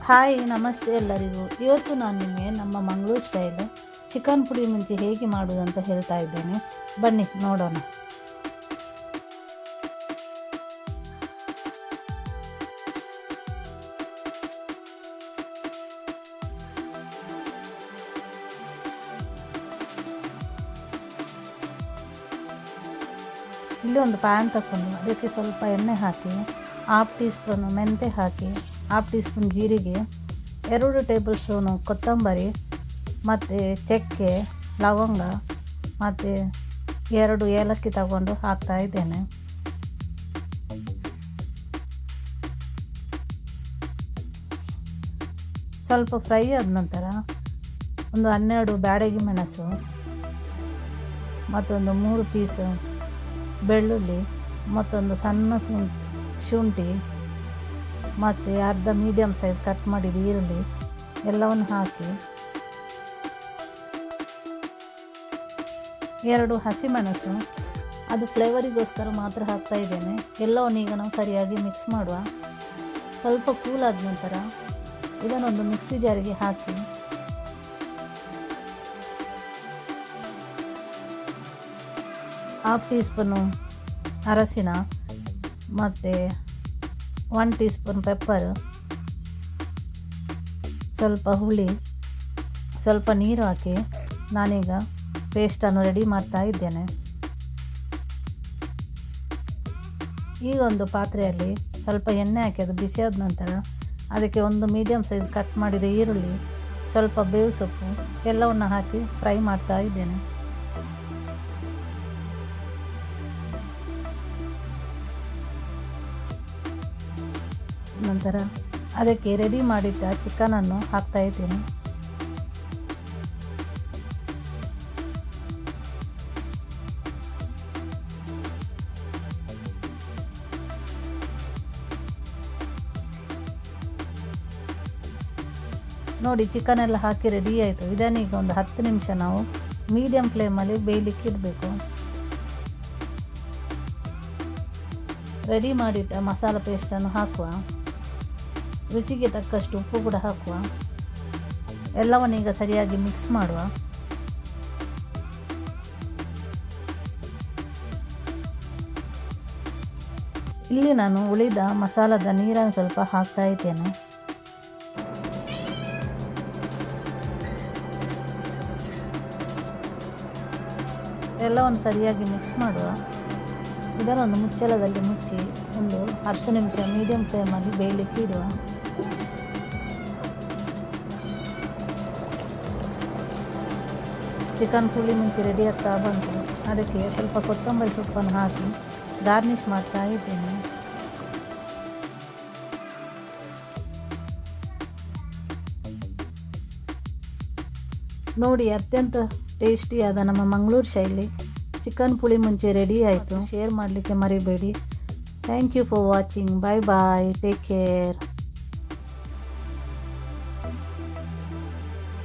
Hi ನಮಸ್ತೆ ಎಲ್ಲರಿಗೂ. ಇವತ್ತು ನಾನು ನಿಮಗೆ ನಮ್ಮ ಮಂಗಳೂರು ಸ್ಟೈಲ್ ಚಿಕನ್ ಪುಡಿ ಮುಂಚಿ ಹೇಗೆ ಮಾಡುವುದಂತ ಹೇಳ್ತಾ ಇದ್ದೇನೆ. ಬನ್ನಿ ನೋಡೋಣ. ಇಲ್ಲಿ ಒಂದು ಪ್ಯಾನ್ ತಗೊಂಡು ಅದಕ್ಕೆ ಸ್ವಲ್ಪ ಎಣ್ಣೆ ಹಾಕಿ, 1/2 ಟೀ ಸ್ಪೂನ್ ಮೆಂತೆ ಹಾಕಿ, 1/2 ಟೀ ಸ್ಪೂನ್ ಜೀರಿಗೆ, 2 ಟೇಬಲ್ ಸ್ಪೂನು ಕೊತ್ತಂಬರಿ ಮತ್ತು ಚಕ್ಕೆ, ಲವಂಗ ಮತ್ತು 2 ಏಲಕ್ಕಿ ತಗೊಂಡು ಹಾಕ್ತಾ ಇದ್ದೇನೆ. ಸ್ವಲ್ಪ ಫ್ರೈ ಆದ ನಂತರ ಒಂದು 12 ಬ್ಯಾಡಗಿ ಮೆಣಸು ಮತ್ತೊಂದು 3 ಪೀಸ್ ಬೆಳ್ಳುಳ್ಳಿ ಮತ್ತೊಂದು ಸಣ್ಣ ಶುಂಠಿ ಮತ್ತು ಅರ್ಧ ಮೀಡಿಯಮ್ ಸೈಜ್ ಕಟ್ ಮಾಡಿದ ಈರುಳ್ಳಿ ಎಲ್ಲವನ್ನು ಹಾಕಿ 2 ಹಸಿಮೆಣಸು, ಅದು ಫ್ಲೇವರಿಗೋಸ್ಕರ ಮಾತ್ರ ಹಾಕ್ತಾ ಇದ್ದೇನೆ. ಎಲ್ಲವನ್ನು ಈಗ ನಾವು ಸರಿಯಾಗಿ ಮಿಕ್ಸ್ ಮಾಡುವ. ಸ್ವಲ್ಪ ಕೂಲಾದ ನಂತರ ಇದನ್ನೊಂದು ಮಿಕ್ಸಿ ಜಾರಿಗೆ ಹಾಕಿ ಹಾಫ್ ಟೀ ಸ್ಪೂನು ಅರಸಿನ ಮತ್ತು 1 ಟೀ ಸ್ಪೂನ್ ಪೆಪ್ಪರ್, ಸ್ವಲ್ಪ ಹುಳಿ, ಸ್ವಲ್ಪ ನೀರು ಹಾಕಿ ನಾನೀಗ ಪೇಸ್ಟನ್ನು ರೆಡಿ ಮಾಡ್ತಾ ಇದ್ದೇನೆ. ಈಗ ಒಂದು ಪಾತ್ರೆಯಲ್ಲಿ ಸ್ವಲ್ಪ ಎಣ್ಣೆ ಹಾಕಿ ಅದು ಬಿಸಿಯಾದ ನಂತರ ಅದಕ್ಕೆ ಒಂದು ಮೀಡಿಯಮ್ ಸೈಜ್ ಕಟ್ ಮಾಡಿದ ಈರುಳ್ಳಿ, ಸ್ವಲ್ಪ ಬೇವು ಸೊಪ್ಪು ಎಲ್ಲವನ್ನು ಹಾಕಿ ಫ್ರೈ ಮಾಡ್ತಾ ಇದ್ದೇನೆ. ನಂತರ ಅದಕ್ಕೆ ರೆಡಿ ಮಾಡಿಟ್ಟ ಚಿಕನನ್ನು ಹಾಕ್ತಾ ಇದ್ದೇನೆ. ನೋಡಿ, ಚಿಕನ್ ಎಲ್ಲ ಹಾಕಿ ರೆಡಿ ಆಯಿತು. ಇದನ್ನೀಗ ಒಂದು 10 ನಿಮಿಷ ನಾವು ಮೀಡಿಯಮ್ ಫ್ಲೇಮಲ್ಲಿ ಬೇಯಲಿಕ್ಕೆ ಇಡಬೇಕು. ರೆಡಿ ಮಾಡಿಟ್ಟ ಮಸಾಲ ಪೇಸ್ಟನ್ನು ಹಾಕುವ. ರುಚಿಗೆ ತಕ್ಕಷ್ಟು ಉಪ್ಪು ಕೂಡ ಹಾಕುವ. ಎಲ್ಲವನ್ನು ಈಗ ಸರಿಯಾಗಿ ಮಿಕ್ಸ್ ಮಾಡುವ. ಇಲ್ಲಿ ನಾನು ಉಳಿದ ಮಸಾಲದ ನೀರನ್ನು ಸ್ವಲ್ಪ ಹಾಕ್ತಾ ಇದ್ದೇನೆ. ಎಲ್ಲವನ್ನು ಸರಿಯಾಗಿ ಮಿಕ್ಸ್ ಮಾಡುವ. ಇದನ್ನೊಂದು ಮುಚ್ಚಳದಲ್ಲಿ ಮುಚ್ಚಿ ಒಂದು 10 ನಿಮಿಷ ಮೀಡಿಯಮ್ ಫ್ಲೇಮಲ್ಲಿ ಬೇಯಲಿಕ್ಕೆ ಇಡುವ. ಚಿಕನ್ ಪುಳಿ ಮುಂಚೆ ರೆಡಿ ಆಗ್ತಾ ಬಂತು. ಅದಕ್ಕೆ ಸ್ವಲ್ಪ ಕೊತ್ತಂಬರಿ ಸೊಪ್ಪನ್ನು ಹಾಕಿ ಗಾರ್ನಿಷ್ ಮಾಡ್ತಾ ಇದ್ದೇನೆ. ನೋಡಿ, ಅತ್ಯಂತ ಟೇಸ್ಟಿಯಾದ ನಮ್ಮ ಮಂಗಳೂರು ಶೈಲಿ ಚಿಕನ್ ಪುಳಿ ಮುಂಚೆ ರೆಡಿ ಆಯಿತು. ಶೇರ್ ಮಾಡಲಿಕ್ಕೆ ಮರಿಬೇಡಿ. Thank you for watching. Bye bye. Take care.